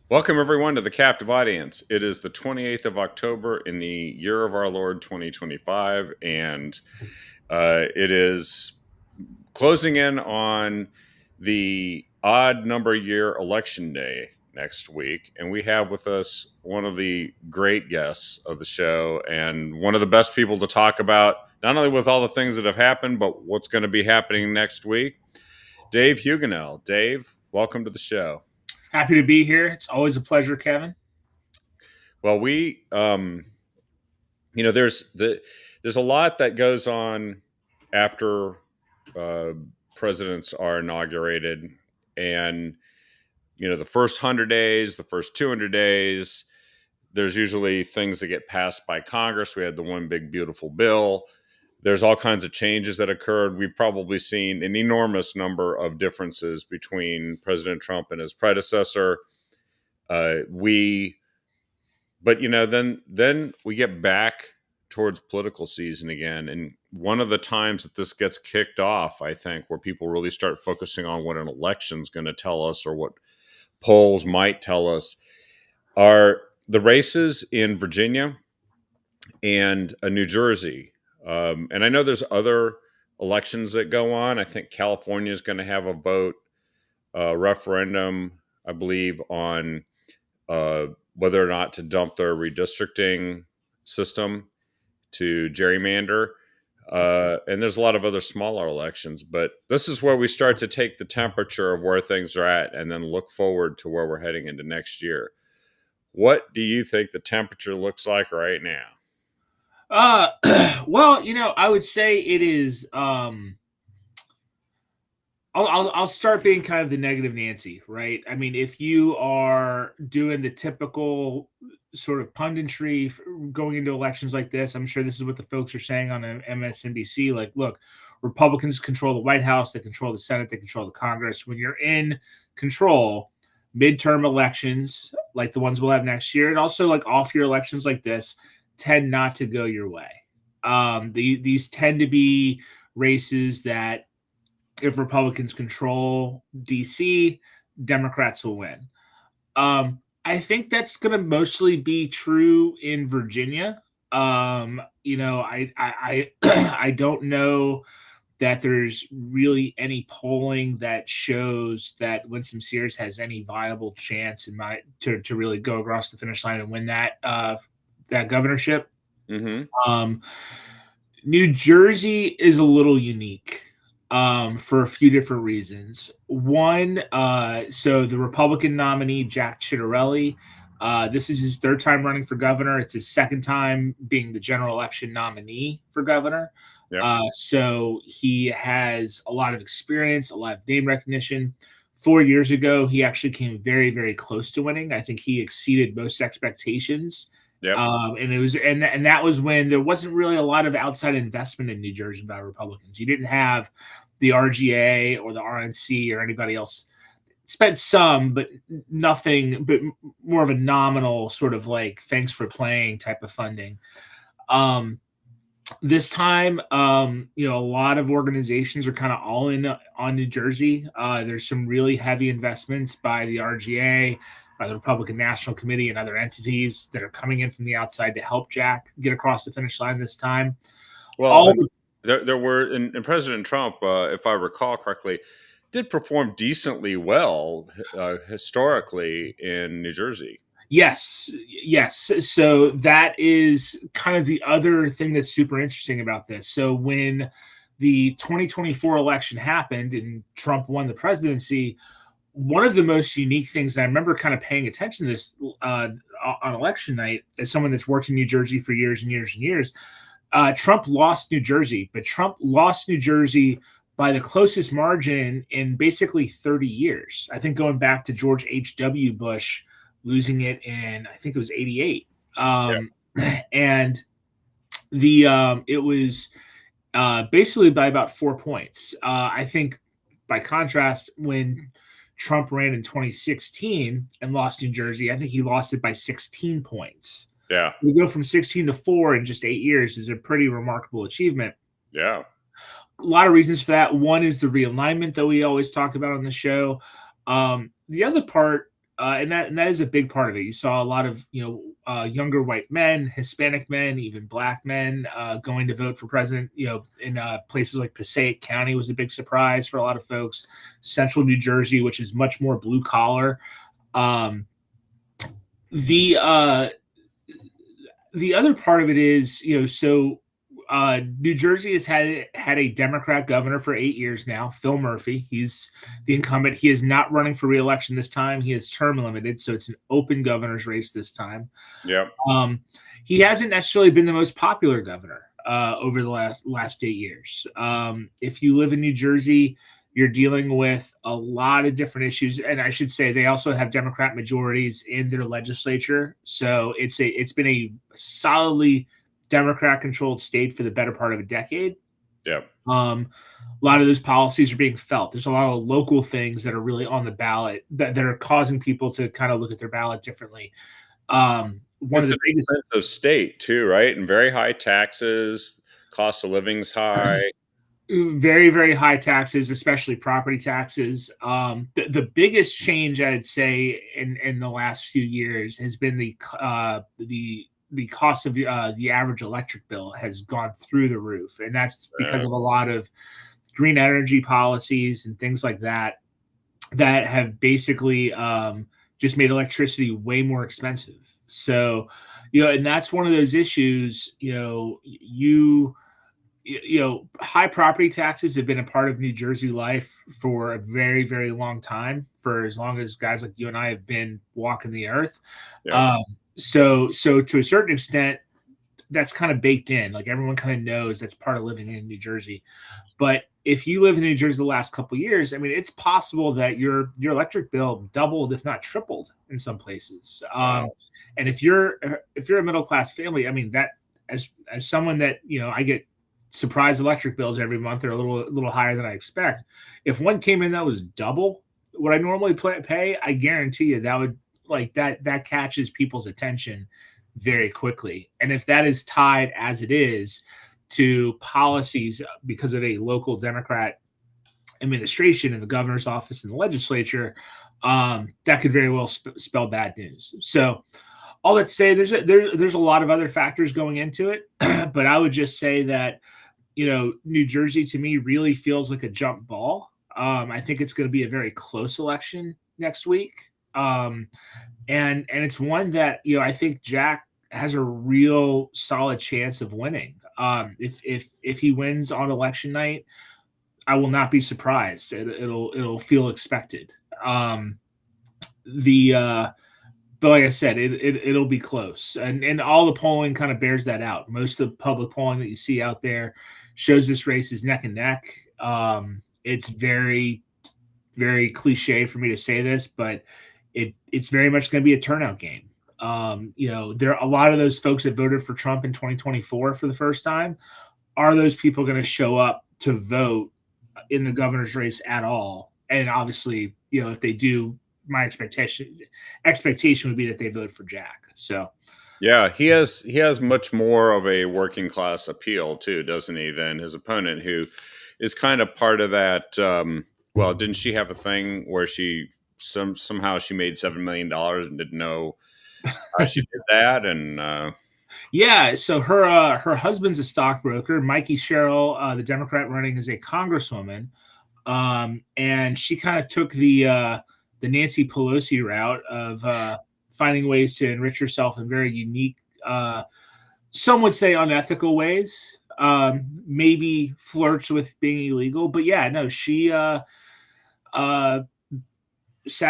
Welcome, everyone, to the Captive Audience. It is the 28th of October in the year of our Lord 2025, and it is closing in on the odd number year election day next week. And we have with us one of the great guests of the show and one of the best people to talk about, not only with all the things that have happened, but what's going to be happening next week. Dave Huguenel. Dave, welcome to the show. Happy to be here. It's always a pleasure, Kevin. Well, there's a lot that goes on after uh, presidents are inaugurated, and the first 100 days, the first 200 days, there's usually things that get passed by Congress. We had the one big beautiful bill. There's all kinds of changes that occurred. We've probably seen an enormous number of differences between President Trump and his predecessor. We but then we get back towards political season again, and one of the times that this gets kicked off, I think, where people really start focusing on what an election's going to tell us or what polls might tell us, are the races in Virginia and New Jersey. And I know there's other elections that go on. I think California is going to have a vote referendum, I believe, on uh, whether or not to dump their redistricting system to gerrymander. And there's a lot of other smaller elections, but this is where we start to take the temperature of where things are at and then look forward to where we're heading into next year. What do you think the temperature looks like right now? Uh, well, I would say it is. I'll start being kind of the negative Nancy, right? I mean, if you are doing the typical sort of punditry going into elections like this, I'm sure this is what the folks are saying on MSNBC. Like, look, Republicans control the White House, they control the Senate, they control the Congress. When you're in control, midterm elections like the ones we'll have next year, and also like off-year elections like this, tend not to go your way. These tend to be races that if Republicans control DC, Democrats will win. I think that's going to mostly be true in Virginia. I don't know that there's really any polling that shows that Winston Sears has any viable chance to really go across the finish line and win that governorship. Mm-hmm. Um, New Jersey is a little unique for a few different reasons. One, so the Republican nominee, Jack Ciattarelli, this is his third time running for governor. It's his second time being the general election nominee for governor. Yep. So he has a lot of experience, a lot of name recognition. 4 years ago, he actually came very, very close to winning. I think he exceeded most expectations. Yep. And that was when there wasn't really a lot of outside investment in New Jersey by Republicans. You didn't have the RGA or the RNC or anybody else spent some, but nothing, but more of a nominal sort of like thanks for playing type of funding. This time, a lot of organizations are kind of all in on New Jersey. There's some really heavy investments by the RGA, by the Republican National Committee, and other entities that are coming in from the outside to help Jack get across the finish line this time. Well, All there were, and President Trump, if I recall correctly, did perform decently well historically in New Jersey. Yes, yes. So that is kind of the other thing that's super interesting about this. So when the 2024 election happened and Trump won the presidency, one of the most unique things, and I remember kind of paying attention to this on election night as someone that's worked in New Jersey for years and years and years, Trump lost New Jersey, but Trump lost New Jersey by the closest margin in basically 30 years. I think going back to George H.W. Bush losing it in, I think it was 88. Yeah. And it was basically by about 4 points. I think by contrast, when Trump ran in 2016 and lost New Jersey, I think he lost it by 16 points. Yeah. We go from 16 to 4 in just 8 years is a pretty remarkable achievement. Yeah. A lot of reasons for that. One is the realignment that we always talk about on the show. The other part and that is a big part of it. You saw a lot of younger white men, Hispanic men, even black men going to vote for president. In places like Passaic County was a big surprise for a lot of folks. Central New Jersey, which is much more blue collar. Um, the uh, the other part of it is, New Jersey has had a Democrat governor for 8 years now, Phil Murphy. He's the incumbent. He is not running for reelection this time. He is term limited, so it's an open governor's race this time. Yep. He hasn't necessarily been the most popular governor over the last 8 years. If you live in New Jersey, you're dealing with a lot of different issues, and I should say they also have Democrat majorities in their legislature. So it's been a solidly Democrat-controlled state for the better part of a decade. Yep. A lot of those policies are being felt. There's a lot of local things that are really on the ballot that are causing people to kind of look at their ballot differently. One of It's the an biggest expensive state too, right? And very high taxes. Cost of living's high. very, very high taxes, especially property taxes. The biggest change I'd say in the last few years has been the cost of the average electric bill has gone through the roof, and that's because of a lot of green energy policies and things like that that have basically just made electricity way more expensive. So, and that's one of those issues. High property taxes have been a part of New Jersey life for a very, very long time, for as long as guys like you and I have been walking the earth. Yep. So to a certain extent, that's kind of baked in. Like everyone kind of knows that's part of living in New Jersey. But if you live in New Jersey the last couple of years, I mean, it's possible that your electric bill doubled, if not tripled, in some places. Wow. And if you're a middle class family, I mean, that as someone that I get surprise electric bills every month are a little higher than I expect. If one came in that was double what I normally pay, I guarantee you that would that catches people's attention very quickly. And if that is tied as it is to policies because of a local Democrat administration in the governor's office and the legislature, that could very well spell bad news. So all that to say, there's a lot of other factors going into it, but I would just say that New Jersey to me really feels like a jump ball. I think it's going to be a very close election next week, and it's one that I think Jack has a real solid chance of winning. If he wins on election night, I will not be surprised. It'll feel expected. But like I said, it'll be close, and all the polling kind of bears that out. Most of the public polling that you see out there shows this race is neck and neck. It's very, very cliche for me to say this, but it's very much going to be a turnout game. There are a lot of those folks that voted for Trump in 2024 for the first time. Are those people going to show up to vote in the governor's race at all? And obviously, if they do, my expectation would be that they vote for Jack. So Yeah, he has much more of a working class appeal too, doesn't he, than his opponent, who is kind of part of that. Well, didn't she have a thing where she somehow she made $7 million and didn't know how she did that? And yeah, so her husband's a stockbroker, Mikey Sherrill, the Democrat running as a congresswoman, and she kind of took the Nancy Pelosi route of finding ways to enrich herself in very unique, some would say unethical ways. Maybe flirts with being illegal, but yeah, no, she sat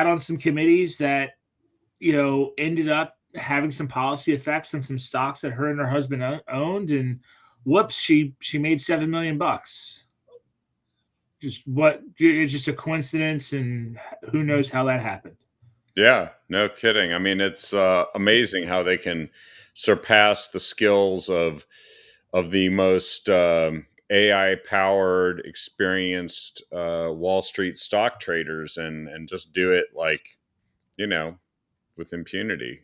on some committees that ended up having some policy effects on some stocks that her and her husband owned, and whoops, she made $7 million. It's just a coincidence, and who knows how that happened. yeah, no kidding. I mean, it's amazing how they can surpass the skills of the most AI powered, experienced Wall Street stock traders, and just do it like with impunity.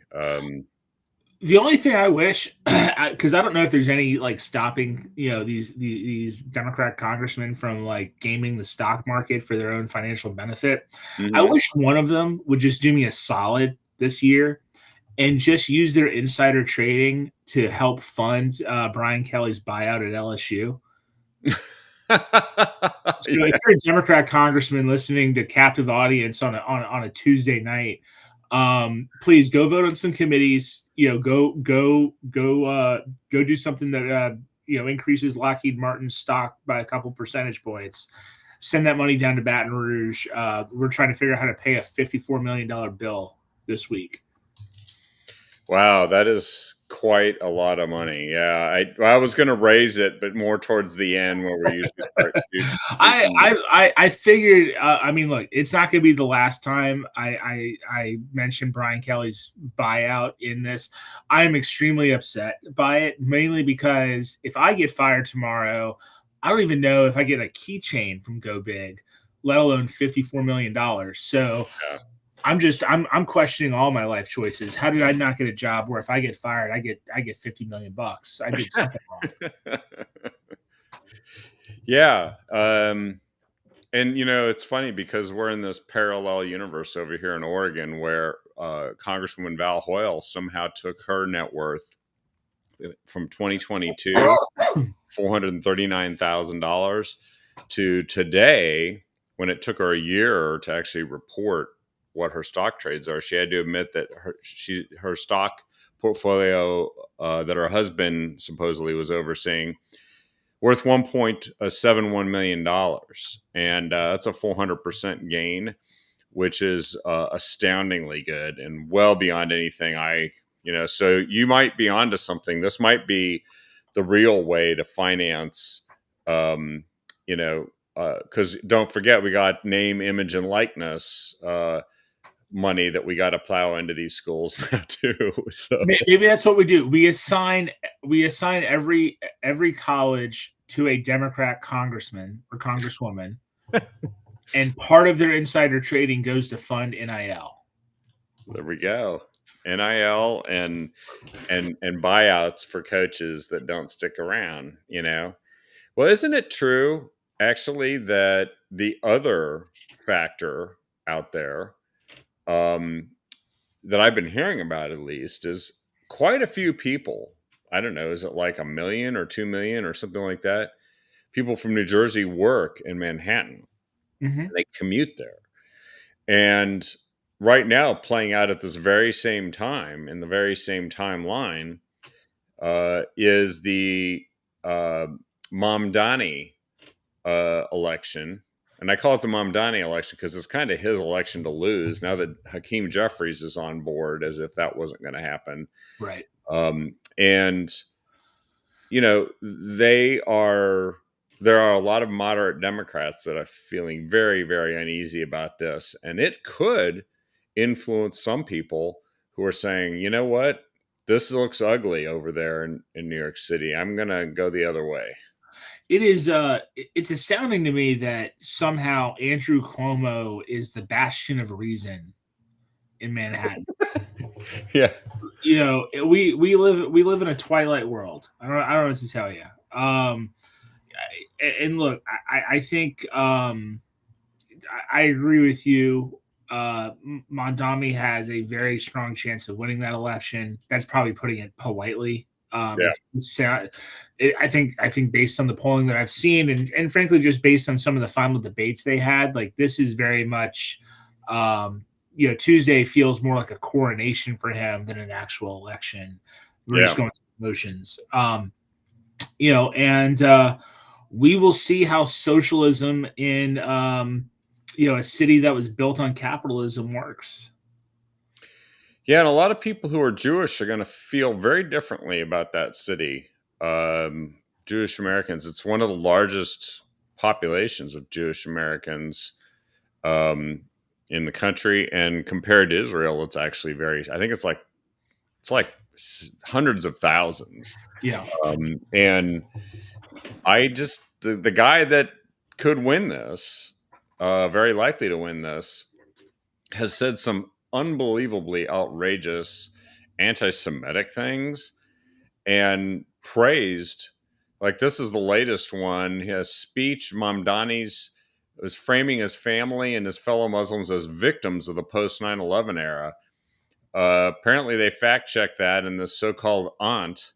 The only thing I wish, because I don't know if there's any like stopping, these Democrat congressmen from like gaming the stock market for their own financial benefit. I Hmm. wish one of them would just do me a solid this year and just use their insider trading to help fund Brian Kelly's buyout at LSU. So if Yeah. you're a Democrat congressman listening to captive audience on a Tuesday night, please go vote on some committees. Go do something that increases Lockheed Martin's stock by a couple percentage points. Send that money down to Baton Rouge. We're trying to figure out how to pay a $54 million bill this week. Wow, that is quite a lot of money. Yeah, I was going to raise it, but more towards the end where we usually start I shooting. I figured. I mean, look, it's not going to be the last time I mentioned Brian Kelly's buyout in this. I am extremely upset by it, mainly because if I get fired tomorrow, I don't even know if I get a keychain from Go Big, let alone $54 million. So Yeah. I'm questioning all my life choices. How did I not get a job where if I get fired, I get 50 million bucks? I did something wrong. Yeah. And it's funny because we're in this parallel universe over here in Oregon where Congresswoman Val Hoyle somehow took her net worth from 2022, $439,000, to today, when it took her a year to actually report what her stock trades are. She had to admit that her stock portfolio that her husband supposedly was overseeing worth $1.71 million, and that's a 400% gain, which is astoundingly good and well beyond anything so you might be onto something. This might be the real way to finance, because don't forget, we got name, image, and likeness money that we got to plow into these schools now too. So Maybe that's what we do. We assign every college to a Democrat congressman or congresswoman, and part of their insider trading goes to fund NIL. there we go. NIL and buyouts for coaches that don't stick around. Well, isn't it true actually that the other factor out there, um, that I've been hearing about at least, is quite a few people. I don't know, is it like 1 million or 2 million or something like that? People from New Jersey work in Manhattan Mm-hmm. and they commute there. And right now, playing out at this very same time, in the very same timeline, is the uh, Mamdani election. And I call it the Mamdani election because it's kind of his election to lose now that Hakeem Jeffries is on board, as if that wasn't going to happen. Right. And there are a lot of moderate Democrats that are feeling very, very uneasy about this, and it could influence some people who are saying, you know what, this looks ugly over there in New York City. I'm gonna go the other way. It's astounding to me that somehow Andrew Cuomo is the bastion of reason in Manhattan. Yeah. We live in a twilight world. I don't know what to tell you. And look, I think I agree with you. Mondami has a very strong chance of winning that election. That's probably putting it politely. Yeah. I think based on the polling that I've seen, and frankly, just based on some of the final debates they had, like this is very much, Tuesday feels more like a coronation for him than an actual election. We're Yeah. just going through motions. And we will see how socialism in a city that was built on capitalism works. Yeah, and a lot of people who are Jewish are going to feel very differently about that city. Jewish Americans, it's one of the largest populations of Jewish Americans um, in the country, and compared to Israel, it's actually I think it's like hundreds of thousands. Yeah. And the guy that could win this, very likely to win this, has said some unbelievably outrageous anti-Semitic things and praised, like this is the latest one, his speech, Mamdani's was framing his family and his fellow Muslims as victims of the post 9/11 era. Apparently, they fact checked that, and this so-called aunt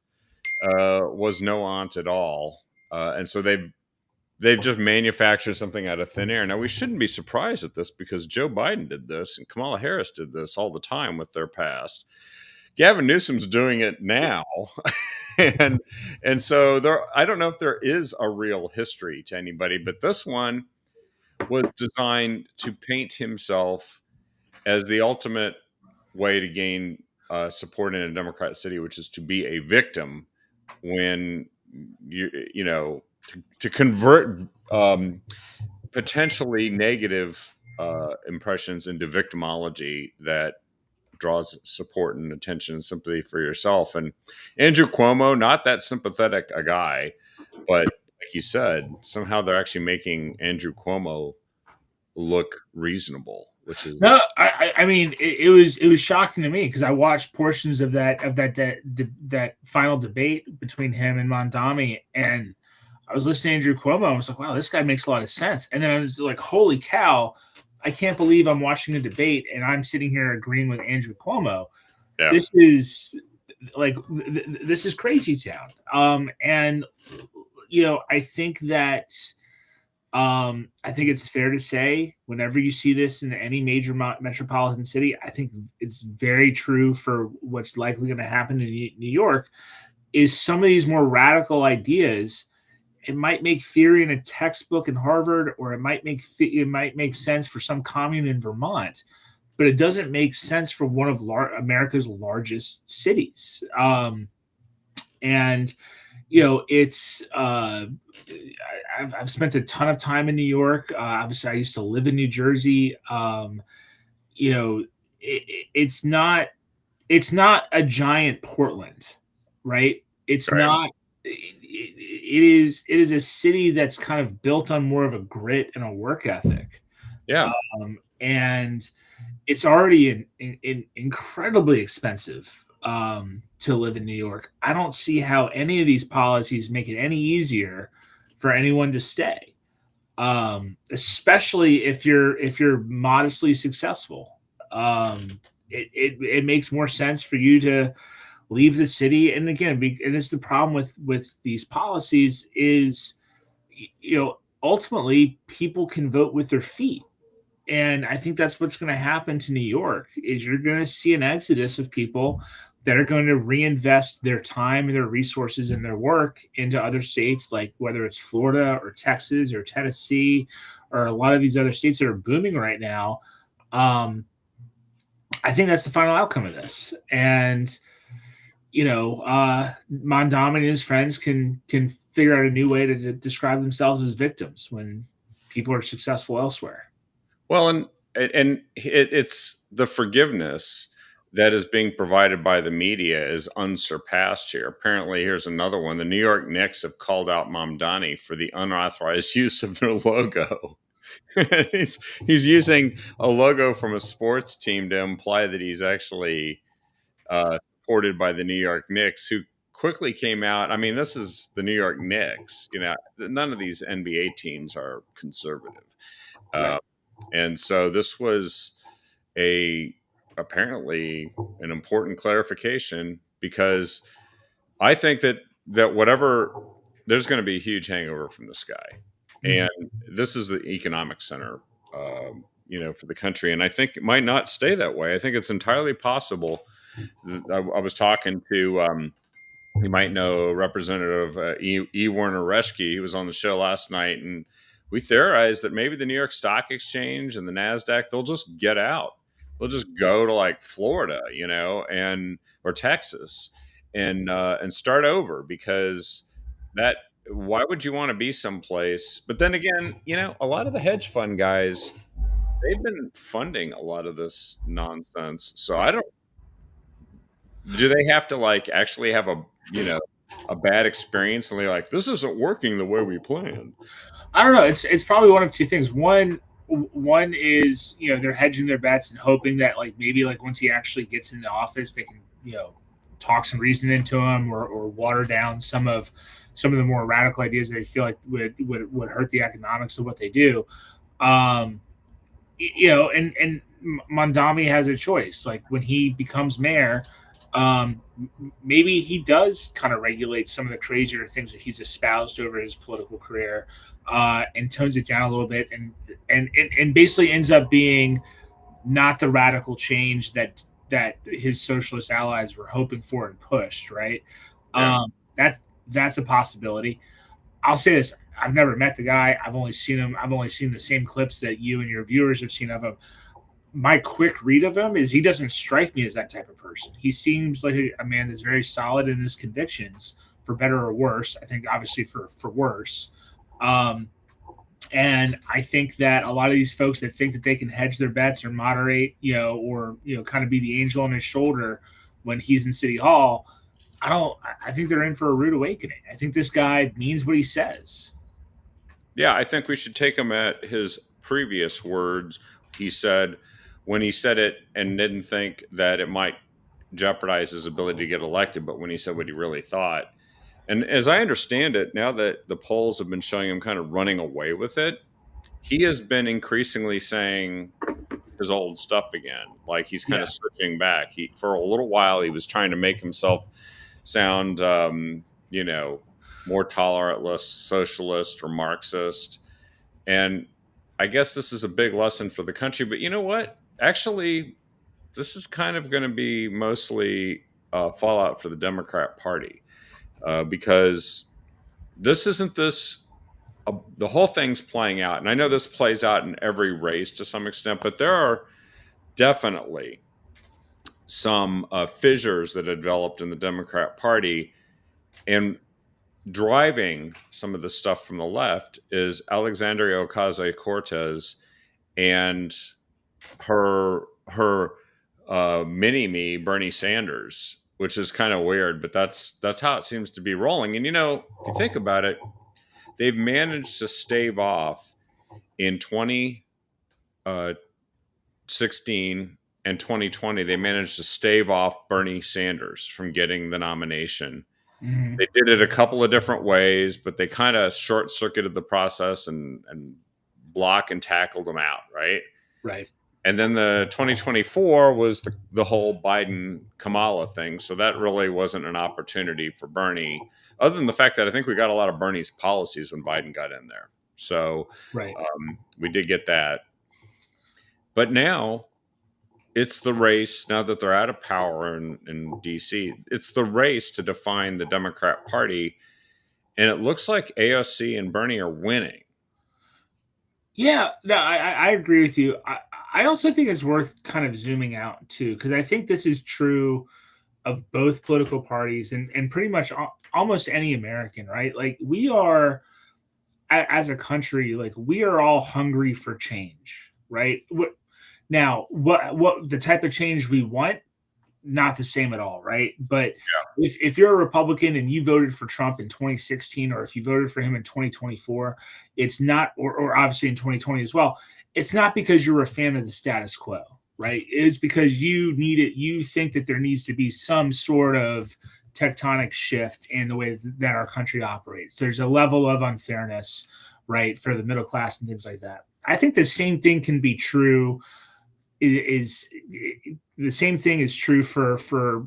was no aunt at all, and so they've just manufactured something out of thin air. Now, we shouldn't be surprised at this because Joe Biden did this and Kamala Harris did this all the time with their past. Gavin Newsom's doing it now. and and so there, I don't know if there is a real history to anybody, but this one was designed to paint himself as the ultimate way to gain support in a Democrat city, which is to be a victim when you know to convert potentially negative impressions into victimology that draws support and attention and sympathy for yourself. And Andrew Cuomo, not that sympathetic a guy, but like you said, somehow they're actually making Andrew Cuomo look reasonable, which is No, I mean, it was shocking to me because I watched portions of that final debate between him and Mondami, and I was listening to Andrew Cuomo. I was like, wow, this guy makes a lot of sense. And then I was like, holy cow, I can't believe I'm watching a debate and I'm sitting here agreeing with Andrew Cuomo. yeah. This is like this is crazy town. And you know, I think it's fair to say whenever you see this in any major metropolitan city, I think it's very true for what's likely going to happen in New York is some of these more radical ideas. It might make theory in a textbook in Harvard, or it might make sense for some commune in Vermont, but it doesn't make sense for one of America's largest cities. And you know, it's I've spent a ton of time in New York. Obviously, I used to live in New Jersey. You know, it's not a giant Portland, right? It's Right. not. It is a city that's kind of built on more of a grit and a work ethic. Yeah. And it's already incredibly expensive to live in New York. I don't see how any of these policies make it any easier for anyone to stay, especially if you're modestly successful. It makes more sense for you to leave the city. And again, and this is the problem with these policies is, you know, ultimately people can vote with their feet. And I think that's what's going to happen to New York is you're going to see an exodus of people that are going to reinvest their time and their resources and their work into other states, like whether it's Florida or Texas or Tennessee or a lot of these other states that are booming right now. I think that's the final outcome of this. And, you know, Mondami and his friends can figure out a new way to describe themselves as victims when people are successful elsewhere. Well, and it's the forgiveness that is being provided by the media is unsurpassed here. Apparently, here's another one. The New York Knicks have called out Mamdani for the unauthorized use of their logo. he's using a logo from a sports team to imply that he's actually supported by the New York Knicks, who quickly came out. I mean, this is the New York Knicks. You know, none of these NBA teams are conservative. Right. And so this was apparently an important clarification because I think that whatever there's going to be a huge hangover from this guy, and this is the economic center, you know, for the country, and I think it might not stay that way. I think it's entirely possible. I was talking to. You might know Representative E. Warner Reschke. He was on the show last night, and we theorized that maybe the New York Stock Exchange and the NASDAQ, they'll just get out. They'll just go to like Florida, you know, or Texas and start over because why would you want to be someplace? But then again, you know, a lot of the hedge fund guys, they've been funding a lot of this nonsense. So do they have to like actually have a bad experience and they're like, this isn't working the way we planned? I don't know. It's probably one of two things. One is, you know, they're hedging their bets and hoping that like maybe like once he actually gets into office, they can talk some reason into them, or water down some of the more radical ideas that they feel like would hurt the economics of what they do. And Mondami has a choice. Like when he becomes mayor, maybe he does kind of regulate some of the crazier things that he's espoused over his political career, and tones it down a little bit, and basically ends up being not the radical change that his socialist allies were hoping for and pushed. Right. Yeah. That's a possibility. I'll say this: I've never met the guy. I've only seen him. I've only seen the same clips that you and your viewers have seen of him. My quick read of him is he doesn't strike me as that type of person. He seems like a man that's very solid in his convictions, for better or worse. I think obviously for worse. And I think that a lot of these folks that think that they can hedge their bets or moderate, or kind of be the angel on his shoulder when he's in City Hall, I think they're in for a rude awakening. I think this guy means what he says. Yeah, I think we should take him at his previous words. He said, when he said it and didn't think that it might jeopardize his ability to get elected, but when he said what he really thought. And as I understand it, now that the polls have been showing him kind of running away with it, he has been increasingly saying his old stuff again. Like he's kind of switching back. For a little while, he was trying to make himself sound, more tolerant, less socialist or Marxist. And I guess this is a big lesson for the country. But you know what? Actually, this is kind of going to be mostly fallout for the Democrat Party, because this isn't this. The whole thing's playing out. And I know this plays out in every race to some extent, but there are definitely some fissures that have developed in the Democrat Party. And driving some of the stuff from the left is Alexandria Ocasio-Cortez and her mini-me Bernie Sanders, which is kind of weird, but that's how it seems to be rolling. And if you think about it, they've managed to stave off in 2016 and 2020. They managed to stave off Bernie Sanders from getting the nomination. Mm-hmm. They did it a couple of different ways, but they kind of short-circuited the process and block and tackled them out, right? Right. And then the 2024 was the whole Biden-Kamala thing, so that really wasn't an opportunity for Bernie, other than the fact that I think we got a lot of Bernie's policies when Biden got in there. So right. We did get that. But now it's the race, now that they're out of power in D.C., it's the race to define the Democrat Party. And it looks like AOC and Bernie are winning. Yeah, no, I agree with you. I also think it's worth kind of zooming out, too, because I think this is true of both political parties and pretty much almost any American, right? Like we are, as a country, like we are all hungry for change, right? What the type of change we want, not the same at all, right? But if you're a Republican and you voted for Trump in 2016, or if you voted for him in 2024, it's not, or obviously in 2020 as well, it's not because you're a fan of the status quo, right? It's because you need it. You think that there needs to be some sort of tectonic shift in the way that our country operates. There's a level of unfairness, right, for the middle class and things like that. I think the same thing can be true. The same thing is true for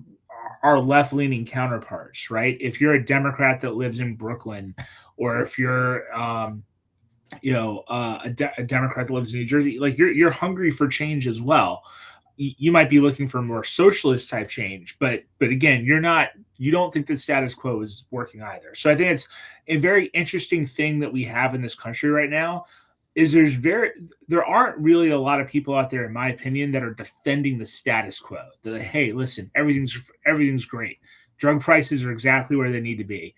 our left-leaning counterparts, right? If you're a Democrat that lives in Brooklyn, or if you're a Democrat that lives in New Jersey, like you're hungry for change as well. You might be looking for more socialist type change, but again, you don't think the status quo is working either. So I think it's a very interesting thing that we have in this country right now. Is there aren't really a lot of people out there, in my opinion, that are defending the status quo. They're like, hey, listen, everything's great. Drug prices are exactly where they need to be.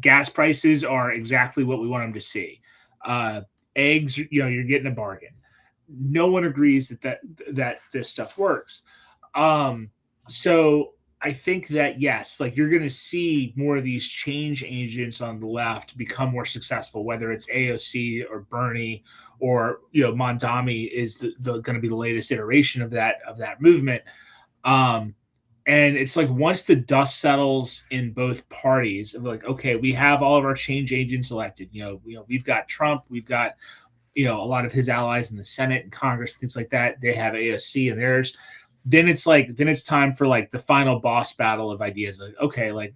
Gas prices are exactly what we want them to see. Eggs, you're getting a bargain. No one agrees that this stuff works. So I think that, yes, like you're going to see more of these change agents on the left become more successful, whether it's AOC or Bernie or, Mondami is going to be the latest iteration of that movement. And it's like once the dust settles in both parties, of like, okay, we have all of our change agents elected. We've got Trump, we've got a lot of his allies in the Senate and Congress, things like that. They have AOC and theirs. Then it's time for like the final boss battle of ideas. Like, okay, like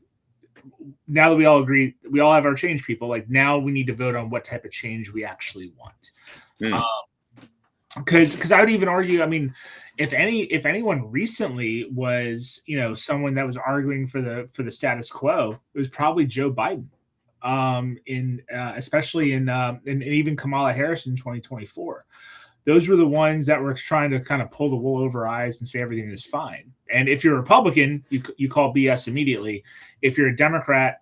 now that we all agree, we all have our change people. Like now we need to vote on what type of change we actually want. Because I would even argue, I mean, if anyone recently was someone that was arguing for the status quo, it was probably Joe Biden. Especially in even Kamala Harris in 2024. Those were the ones that were trying to kind of pull the wool over our eyes and say everything is fine. And if you're a Republican, you call BS immediately. If you're a Democrat,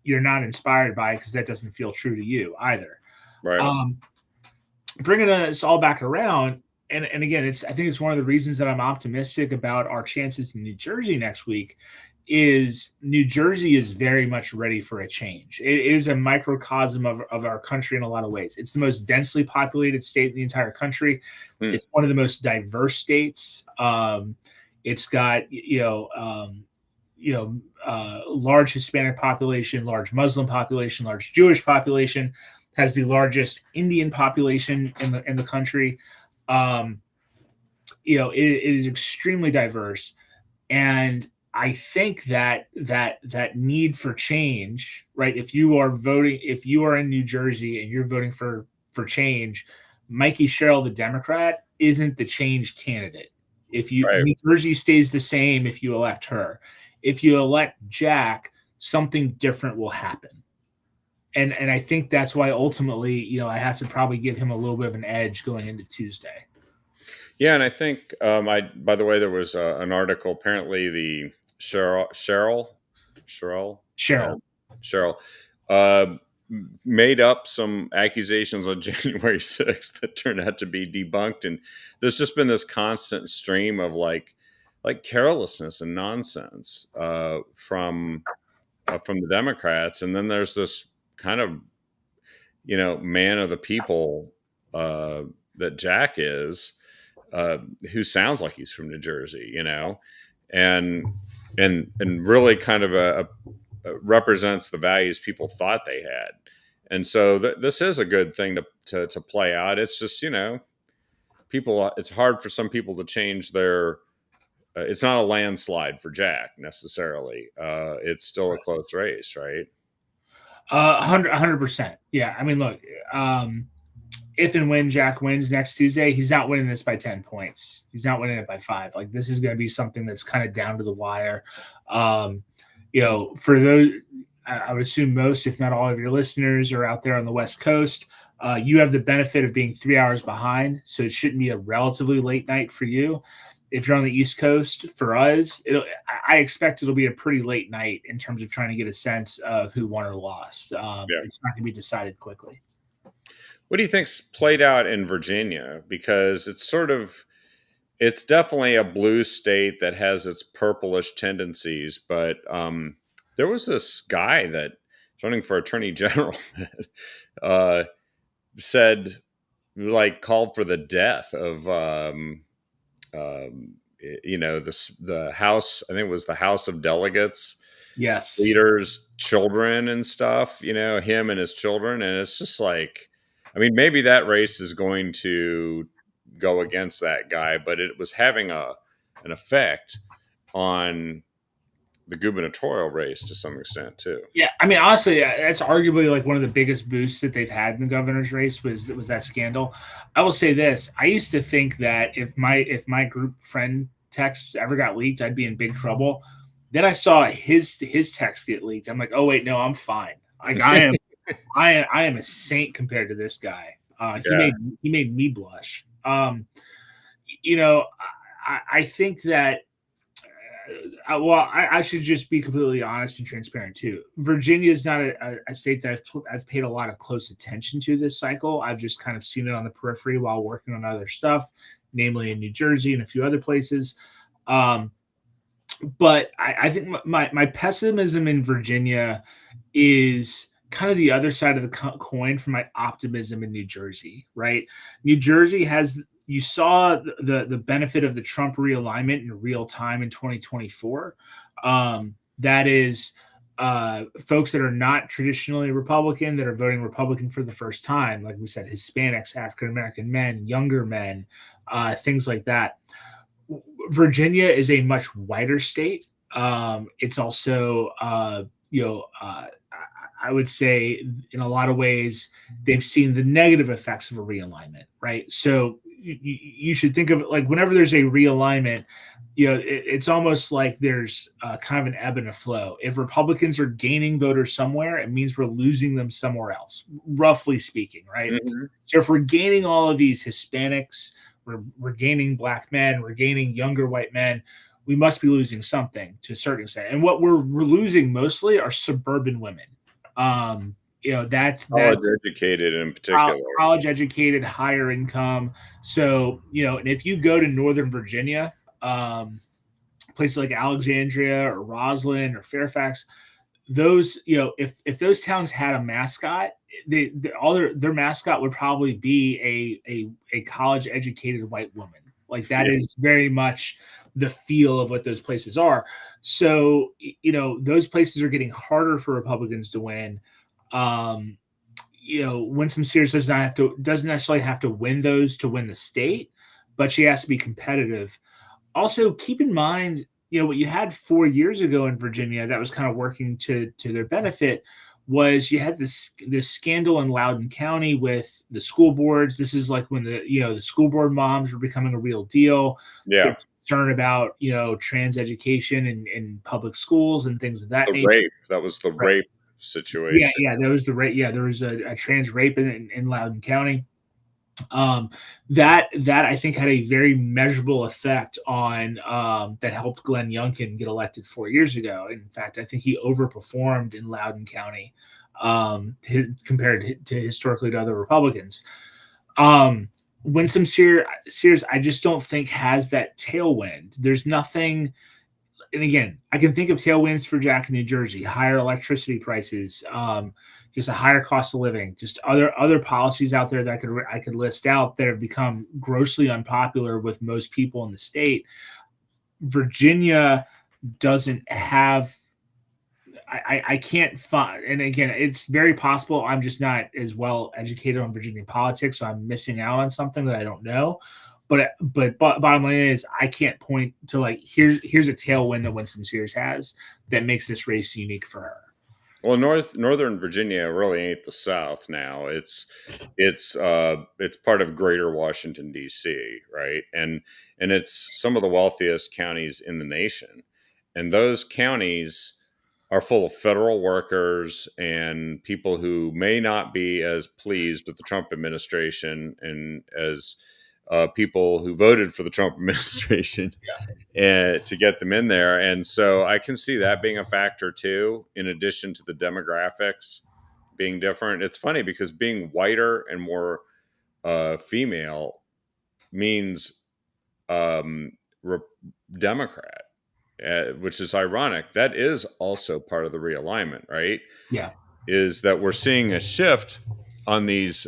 you're not inspired by it because that doesn't feel true to you either. Right. Bringing us all back around, and again, I think it's one of the reasons that I'm optimistic about our chances in New Jersey next week. Is New Jersey is very much ready for a change. It is a microcosm of our country in a lot of ways. It's the most densely populated state in the entire country. It's one of the most diverse states. It's got large Hispanic population, large Muslim population, large Jewish population. Has the largest Indian population in the country. It is extremely diverse, and I think that need for change, right? If you are in New Jersey and you're voting for change, Mikey Sherrill, the Democrat, isn't the change candidate. New Jersey stays the same if you elect her. If you elect Jack, something different will happen. And I think that's why ultimately, I have to probably give him a little bit of an edge going into Tuesday. Yeah, and I think by the way, there was an article. Apparently, the Cheryl made up some accusations on January 6th that turned out to be debunked, and there's just been this constant stream of like carelessness and nonsense from the Democrats, and then there's this kind of man of the people that Jack is. Who sounds like he's from New Jersey, and really kind of represents the values people thought they had. And so this is a good thing to play out. It's just, people, it's hard for some people to change their, it's not a landslide for Jack necessarily. It's still a close race, right? 100%. Yeah. I mean, look, if and when Jack wins next Tuesday, he's not winning this by 10 points. He's not winning it by 5. Like, this is going to be something that's kind of down to the wire. For those, I would assume most, if not all of your listeners are out there on the West Coast. You have the benefit of being 3 hours behind, so it shouldn't be a relatively late night for you. If you're on the East Coast, for us, I expect it'll be a pretty late night in terms of trying to get a sense of who won or lost. It's not going to be decided quickly. What do you think's played out in Virginia? Because it's definitely a blue state that has its purplish tendencies, but there was this guy that running for attorney general that said, like, called for the death of the House. I think it was the House of Delegates. Yes, leaders' children and stuff. Him and his children, and it's just like. I mean, maybe that race is going to go against that guy, but it was having an effect on the gubernatorial race to some extent too. Yeah, I mean, honestly, that's arguably like one of the biggest boosts that they've had in the governor's race was that scandal. I will say this: I used to think that if my group friend texts ever got leaked, I'd be in big trouble. Then I saw his text get leaked. I'm like, oh wait, no, I'm fine. Like I am a saint compared to this guy. He made me blush. I think that. I should just be completely honest and transparent too. Virginia is not a state that I've paid a lot of close attention to this cycle. I've just kind of seen it on the periphery while working on other stuff, namely in New Jersey and a few other places. But I think my pessimism in Virginia is kind of the other side of the coin from my optimism in New Jersey, right? New Jersey has you saw the benefit of the Trump realignment in real time in 2024. That is folks that are not traditionally Republican that are voting Republican for the first time, like we said, Hispanics, African American men, younger men, things like that. Virginia is a much whiter state. It's also, I would say, in a lot of ways, they've seen the negative effects of a realignment, right? So you should think of it like whenever there's a realignment, it's almost like there's kind of an ebb and a flow. If Republicans are gaining voters somewhere, it means we're losing them somewhere else, roughly speaking, right? Mm-hmm. So if we're gaining all of these Hispanics, we're gaining black men, we're gaining younger white men, we must be losing something to a certain extent. And what we're losing mostly are suburban women. That's college educated in particular, college educated, higher income. So, and if you go to Northern Virginia, places like Alexandria or Roslyn or Fairfax, those, if those towns had a mascot, their mascot would probably be a college educated white woman. Like that is very much the feel of what those places are. So, those places are getting harder for Republicans to win. Winsome Sears doesn't necessarily have to win those to win the state, but she has to be competitive. Also, keep in mind, what you had 4 years ago in Virginia that was kind of working to their benefit was you had this scandal in Loudoun County with the school boards. This is like when the school board moms were becoming a real deal. Yeah. They're concerned about, trans education in public schools and things of that nature. Rape. That was the rape situation. Yeah, there was the rape. Yeah, there was a trans rape in Loudoun County. That I think had a very measurable effect on that helped Glenn Youngkin get elected 4 years ago. In fact, I think he overperformed in Loudoun County compared to historically to other Republicans. Winsome Sears, I just don't think has that tailwind. There's nothing. And again, I can think of tailwinds for Jack in New Jersey, higher electricity prices, just a higher cost of living, just other policies out there that I could list out that have become grossly unpopular with most people in the state. Virginia doesn't have. I can't find, and again, it's very possible I'm just not as well educated on Virginia politics, so I'm missing out on something that I don't know. But bottom line is, I can't point to like here's a tailwind that Winsome Sears has that makes this race unique for her. Well, Northern Virginia really ain't the South now. It's part of Greater Washington D.C., right? And it's some of the wealthiest counties in the nation, and those counties are full of federal workers and people who may not be as pleased with the Trump administration and as people who voted for the Trump administration and to get them in there. And so I can see that being a factor too, in addition to the demographics being different. It's funny because being whiter and more female means Democrat, which is ironic. That is also part of the realignment, right? Yeah. Is that we're seeing a shift on these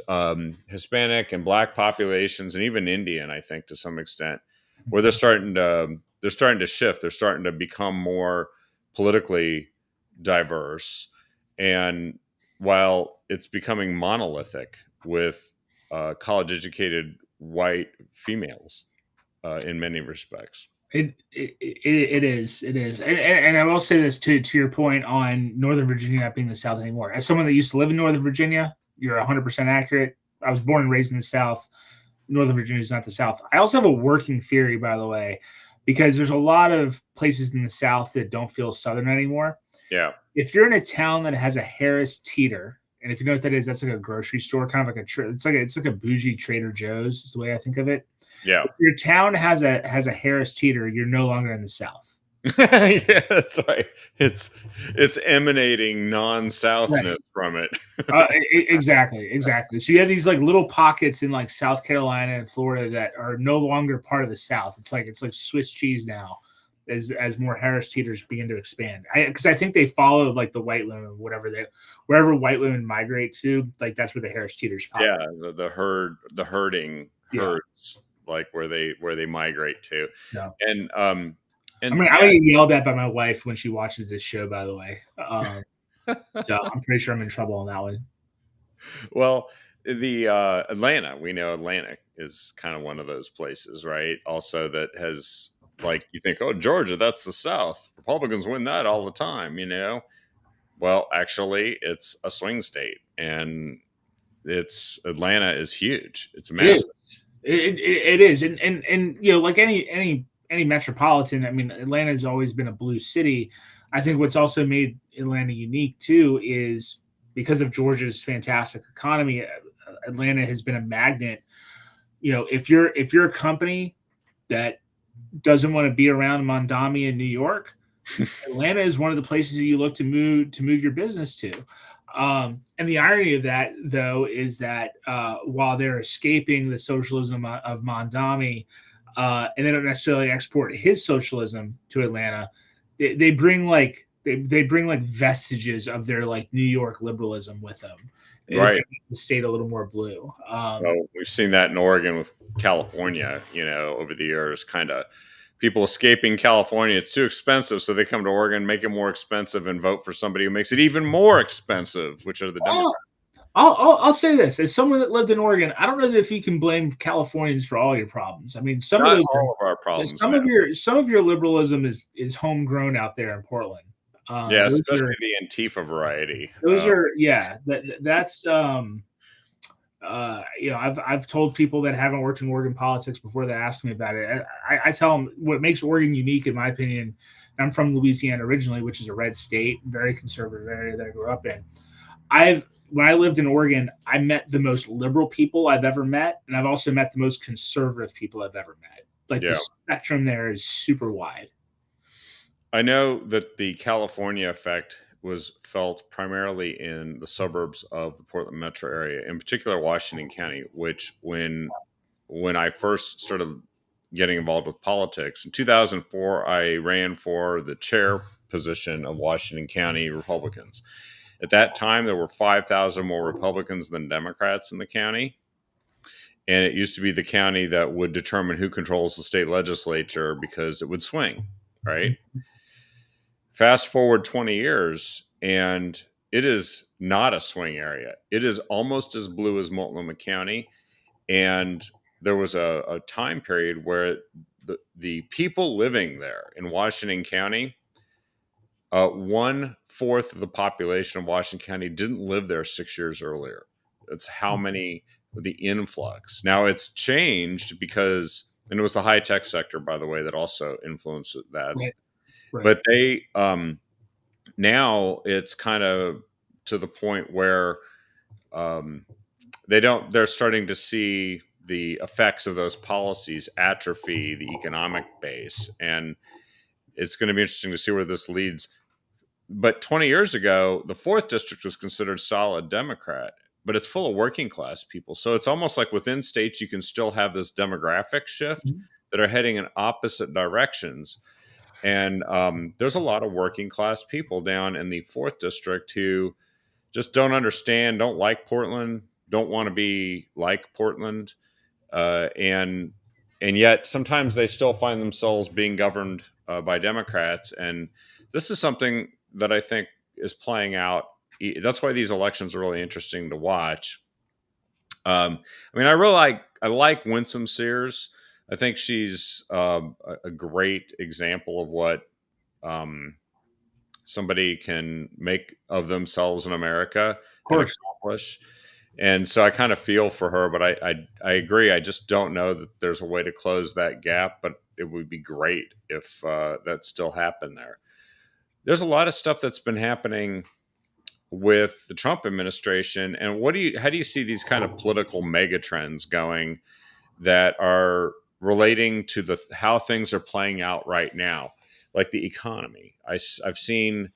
Hispanic and Black populations, and even Indian, I think, to some extent, where they're starting to shift. They're starting to become more politically diverse, and while it's becoming monolithic with college-educated white females in many respects. It is, and I will say this to your point on Northern Virginia not being the South anymore. As someone that used to live in Northern Virginia, you're 100% accurate. I was born and raised in the South. Northern Virginia is not the South. I also have a working theory, by the way, because there's a lot of places in the South that don't feel Southern anymore. Yeah. If you're in a town that has a Harris Teeter, and if you know what that is, that's like a grocery store, kind of like it's like a bougie Trader Joe's, is the way I think of it. Yeah. If your town has a Harris Teeter, you're no longer in the South. Yeah, that's right. It's emanating non-Southness from it. Exactly. So you have these like little pockets in like South Carolina and Florida that are no longer part of the South. It's like Swiss cheese now, as more Harris Teeters begin to expand. Because I think they follow like the white women, wherever white women migrate to, like that's where the Harris Teeters pop. Yeah, the herding herds. like where they migrate to. No. And I and mean, I yeah, get yelled at by my wife when she watches this show, by the way. So I'm pretty sure I'm in trouble on that one. well, the Atlanta, we know Atlanta is kind of one of those places, right? Also, that has, like, you think, oh, Georgia, that's the South. Republicans win that all the time, you know. Well, actually, it's a swing state, and it's Atlanta is huge. It's It is. massive. It is, and you know, like any metropolitan. I mean, Atlanta has always been a blue city. I think what's also made Atlanta unique too is because of Georgia's fantastic economy. Atlanta has been a magnet. You know, if you're a company that doesn't want to be around Mondami in New York, Atlanta is one of the places that you look to move your business to. And the irony of that, though, is that while they're escaping the socialism of Mondami, and they don't necessarily export his socialism to Atlanta, they bring like they bring like vestiges of their like New York liberalism with them. It Right. makes the state a little more blue. Well, we've seen that in Oregon with California, you know, over the years, kind of people escaping California. It's too expensive. So they come to Oregon, make it more expensive, and vote for somebody who makes it even more expensive, which are the Oh, Democrats. I'll say this as someone that lived in Oregon, I don't know if you can blame Californians for all your problems. I mean, some of Not those all of our are, problems, some man. of your liberalism is homegrown out there in Portland. Yeah, Those especially are the Antifa variety. yeah, that's you know, I've told people that haven't worked in Oregon politics before that ask me about it. I tell them what makes Oregon unique, in my opinion. I'm from Louisiana originally, which is a red state, very conservative area that I grew up in. When I lived in Oregon, I met the most liberal people I've ever met, and I've also met the most conservative people I've ever met. Like the Yeah. spectrum there is super wide. I know that the California effect was felt primarily in the suburbs of the Portland metro area, in particular Washington County, which when I first started getting involved with politics in 2004, I ran for the chair position of Washington County Republicans. At that time, there were 5,000 more Republicans than Democrats in the county. And it used to be the county that would determine who controls the state legislature because it would swing, right? Fast forward 20 years, and it is not a swing area. It is almost as blue as Multnomah County. And there was a time period where the people living there in Washington County, 1/4 of the population of Washington County didn't live there 6 years earlier. That's how many, the influx. Now it's changed because, and it was the high tech sector, by the way, that also influenced that. Right, right. But they, now it's kind of to the point where um, they're starting to see the effects of those policies atrophy the economic base. And it's going to be interesting to see where this leads. But 20 years ago, the fourth district was considered solid Democrat, but it's full of working class people. So it's almost like within states, you can still have this demographic shift Mhm. that are heading in opposite directions. And there's a lot of working class people down in the fourth district who just don't understand, don't like Portland, don't want to be like Portland, and yet sometimes they still find themselves being governed by Democrats. And this is something that I think is playing out. That's why these elections are really interesting to watch. I mean, I like Winsome Sears. I think she's a great example of what um, somebody can make of themselves in America Of and course. accomplish. And so I kind of feel for her, but I agree. I just don't know that there's a way to close that gap, but it would be great if that still happened there. There's a lot of stuff that's been happening with the Trump administration. And how do you see these kind of political mega trends going that are relating to how things are playing out right now, like the economy? I've seen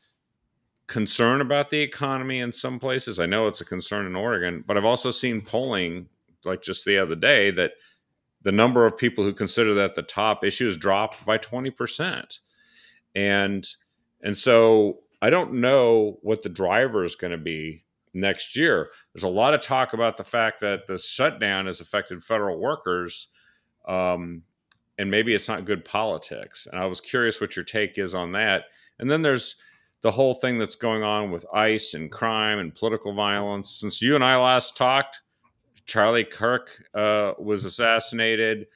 concern about the economy in some places. I know it's a concern in Oregon, but I've also seen polling, like just the other day, that the number of people who consider that the top issue has dropped by 20%. And so I don't know what the driver is going to be next year. There's a lot of talk about the fact that the shutdown has affected federal workers, and maybe it's not good politics. And I was curious what your take is on that. And then there's the whole thing that's going on with ICE and crime and political violence. Since you and I last talked, Charlie Kirk was assassinated.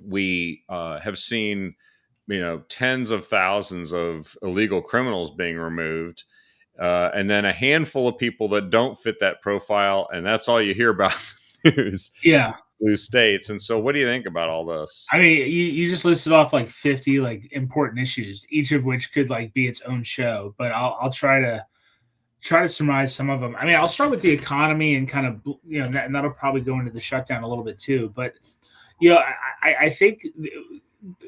We have seen, tens of thousands of illegal criminals being removed. And then a handful of people that don't fit that profile, and that's all you hear about in the news. Yeah. Blue states. And so what do you think about all this? I mean, you just listed off like 50 like important issues, each of which could like be its own show, but I'll try to surmise some of them. I mean, I'll start with the economy and kind of, and that'll probably go into the shutdown a little bit too. But, I think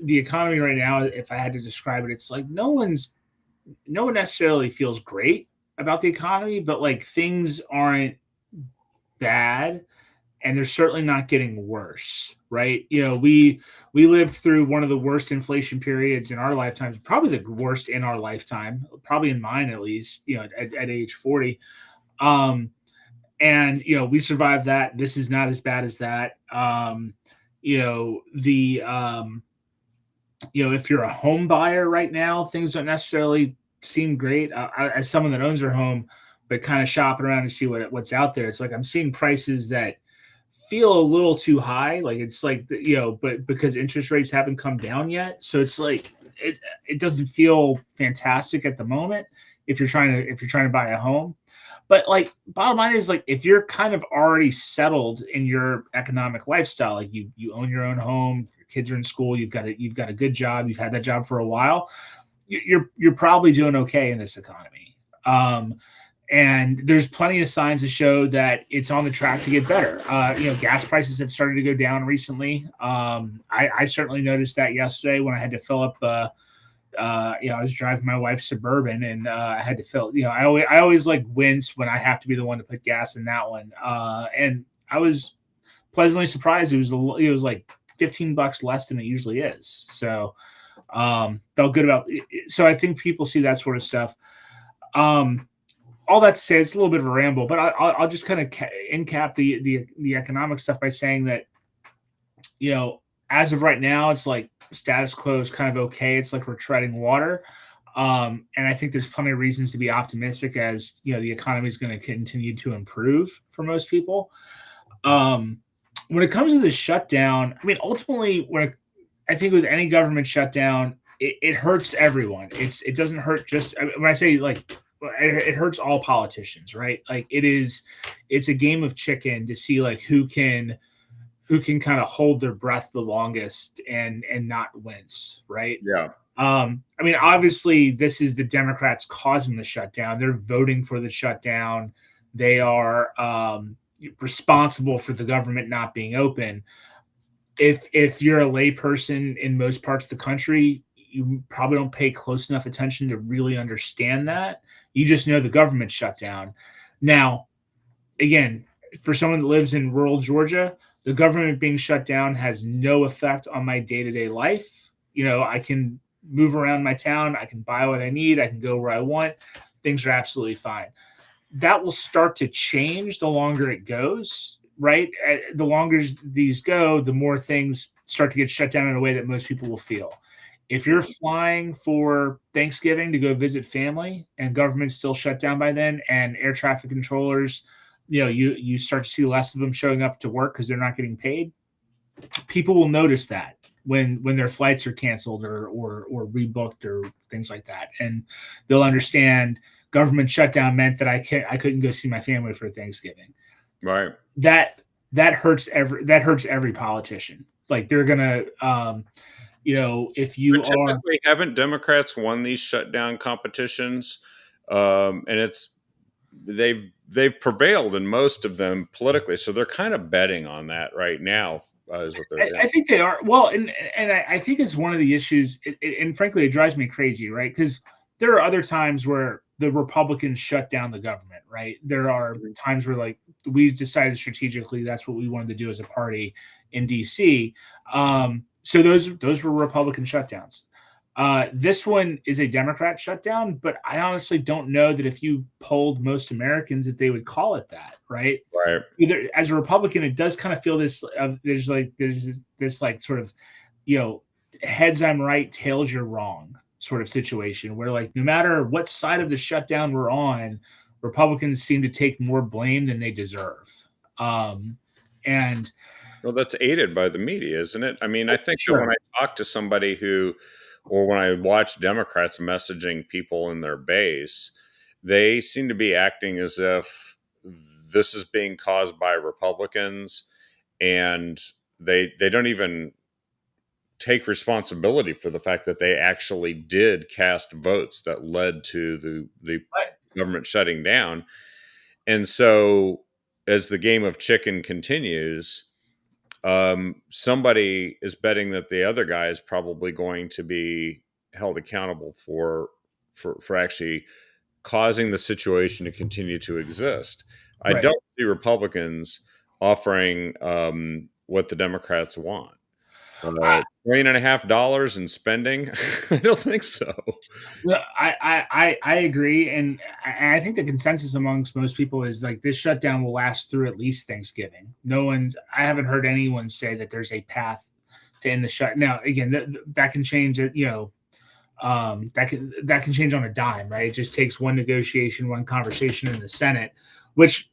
the economy right now, if I had to describe it, it's like no one necessarily feels great about the economy, but like things aren't bad and they're certainly not getting worse, right? We lived through one of the worst inflation periods in our lifetimes, probably the worst in our lifetime, probably in mine at least, at age 40. And we survived that. This is not as bad as that. If you're a home buyer right now, things don't necessarily seem great. As someone that owns their home, but kind of shopping around to see what's out there, it's like I'm seeing prices that feel a little too high. Like it's like but because interest rates haven't come down yet, so it's like it doesn't feel fantastic at the moment if you're trying to buy a home. But like bottom line is like if you're kind of already settled in your economic lifestyle, like you own your own home, your kids are in school, you've got a good job, you've had that job for a while, you're probably doing okay in this economy. And there's plenty of signs to show that it's on the track to get better. Gas prices have started to go down recently. I certainly noticed that yesterday when I had to fill up. I was driving my wife's Suburban, and I had to fill. I always like wince when I have to be the one to put gas in that one. And I was pleasantly surprised. It was like $15 less than it usually is. So felt good about it. So I think people see that sort of stuff. All that to say, it's a little bit of a ramble, but I'll just kind of encap the economic stuff by saying that, as of right now, it's like status quo is kind of okay. It's like we're treading water. And I think there's plenty of reasons to be optimistic as, the economy is going to continue to improve for most people. When it comes to the shutdown, I mean, ultimately, I think with any government shutdown, it hurts everyone. It doesn't hurt just, when I say like, it hurts all politicians, right? Like it's a game of chicken to see like who can kind of hold their breath the longest and not wince, right? Yeah. I mean, obviously this is the Democrats causing the shutdown. They're voting for the shutdown. They are responsible for the government not being open. If you're a layperson in most parts of the country, you probably don't pay close enough attention to really understand that. You just know the government shut down. Now, again, for someone that lives in rural Georgia, the government being shut down has no effect on my day-to-day life. I can move around my town. I can buy what I need. I can go where I want. Things are absolutely fine. That will start to change the longer it goes, right? The longer these go, the more things start to get shut down in a way that most people will feel. If you're flying for Thanksgiving to go visit family and government's still shut down by then, and air traffic controllers, you start to see less of them showing up to work because they're not getting paid, people will notice that when their flights are canceled or rebooked or things like that. And they'll understand government shutdown meant that I couldn't go see my family for Thanksgiving. Right. That hurts every politician. Like they're going to, if you typically haven't Democrats won these shutdown competitions, and they've prevailed in most of them politically, so they're kind of betting on that right now. Is what they're doing. I think they are. Well, and I think it's one of the issues, and frankly, it drives me crazy, right? Because there are other times where the Republicans shut down the government, right? There are times where like we decided strategically that's what we wanted to do as a party in DC. So those were Republican shutdowns. This one is a Democrat shutdown, but I honestly don't know that if you polled most Americans that they would call it that, right? Right. Either as a Republican, it does kind of feel this. There's this like sort of, heads I'm right, tails you're wrong sort of situation where like no matter what side of the shutdown we're on, Republicans seem to take more blame than they deserve. And Well, that's aided by the media, isn't it? I mean, I think that when sure, I talk to somebody or when I watch Democrats messaging people in their base, they seem to be acting as if this is being caused by Republicans, and they don't even take responsibility for the fact that they actually did cast votes that led to the government shutting down. And so, as the game of chicken continues, somebody is betting that the other guy is probably going to be held accountable for actually causing the situation to continue to exist. I right. don't see Republicans offering what the Democrats want. $1.5 million in spending? I don't think so. Well, I agree, and I think the consensus amongst most people is like this shutdown will last through at least Thanksgiving. I haven't heard anyone say that there's a path to end the shut. Now, again, that can change. That can change on a dime, right? It just takes one negotiation, one conversation in the Senate, which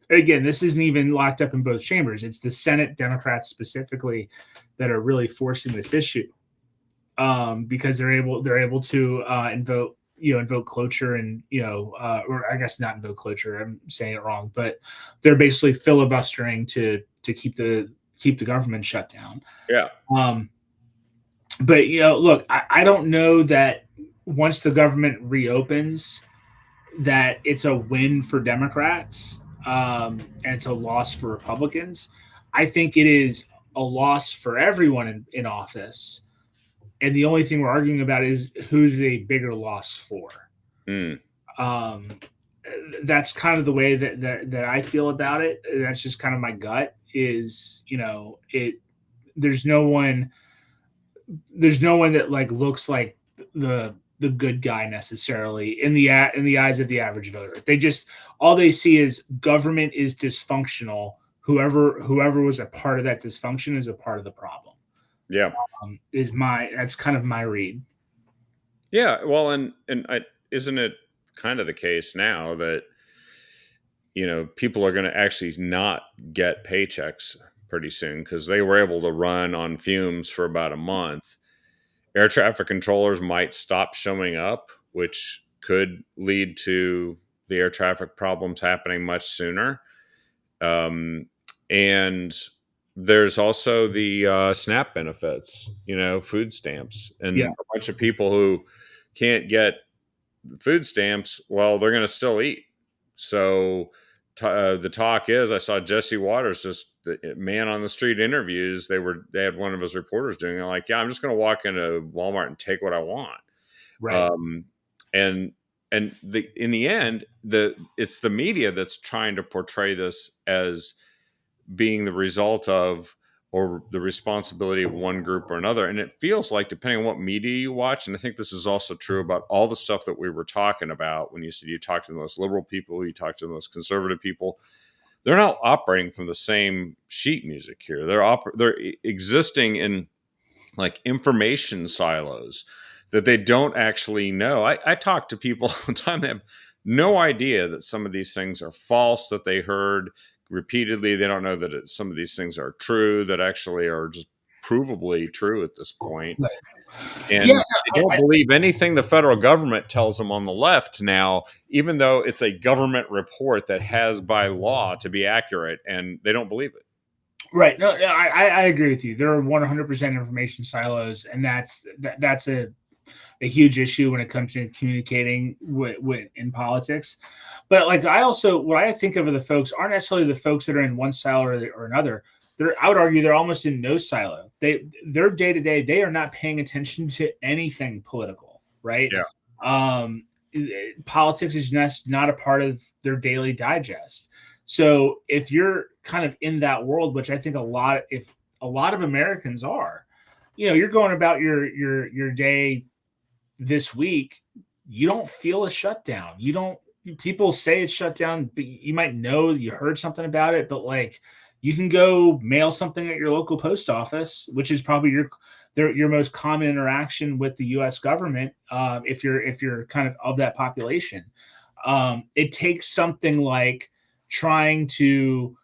again, this isn't even locked up in both chambers. It's the Senate Democrats specifically that are really forcing this issue. Because they're able to invoke cloture and or I guess not invoke cloture. I'm saying it wrong, but they're basically filibustering to keep the government shut down. Yeah. But look, I don't know that once the government reopens, that it's a win for Democrats and it's a loss for Republicans. I think it is a loss for everyone in office. And the only thing we're arguing about is who's a bigger loss for. Mm. That's kind of the way that I feel about it. That's just kind of my gut. Is there's no one that like looks like the good guy necessarily in the eyes of the average voter. They just all they see is government is dysfunctional. Whoever was a part of that dysfunction is a part of the problem. Yeah. That's kind of my read. Yeah. Well, isn't it kind of the case now that people are going to actually not get paychecks pretty soon because they were able to run on fumes for about a month. Air traffic controllers might stop showing up, which could lead to the air traffic problems happening much sooner. And there's also the SNAP benefits, food stamps, and Yeah. a bunch of people who can't get food stamps. Well, they're going to still eat. So the talk is, I saw Jesse Waters, just the man on the street interviews. They had one of his reporters doing it, like, yeah, I'm just going to walk into Walmart and take what I want. Right. And in the end, it's the media that's trying to portray this as being the result of or the responsibility of one group or another. And it feels like, depending on what media you watch, and I think this is also true about all the stuff that we were talking about when you said you talk to the most liberal people, you talk to the most conservative people, they're not operating from the same sheet music here. They're existing in like information silos that they don't actually know. I talk to people all the time that have no idea that some of these things are false, that they heard repeatedly. They don't know that some of these things are true, that actually are just provably true at this point. Right. And they don't believe anything the federal government tells them on the left now, even though it's a government report that has by law to be accurate, and they don't believe it. Right. No, I agree with you. There are 100% information silos, and that's a huge issue when it comes to communicating in politics. But like what I think of the folks aren't necessarily the folks that are in one silo or another. I would argue they're almost in no silo. Their day to day, they are not paying attention to anything political, right? Yeah. Politics is just not a part of their daily digest. So if you're kind of in that world, which I think a lot of Americans are, you're going about your day this week, you don't feel a shutdown. You don't. People say it's shut down, but you might know you heard something about it. But like, you can go mail something at your local post office, which is probably your most common interaction with the U.S. government. If you're kind of that population, it takes something like trying to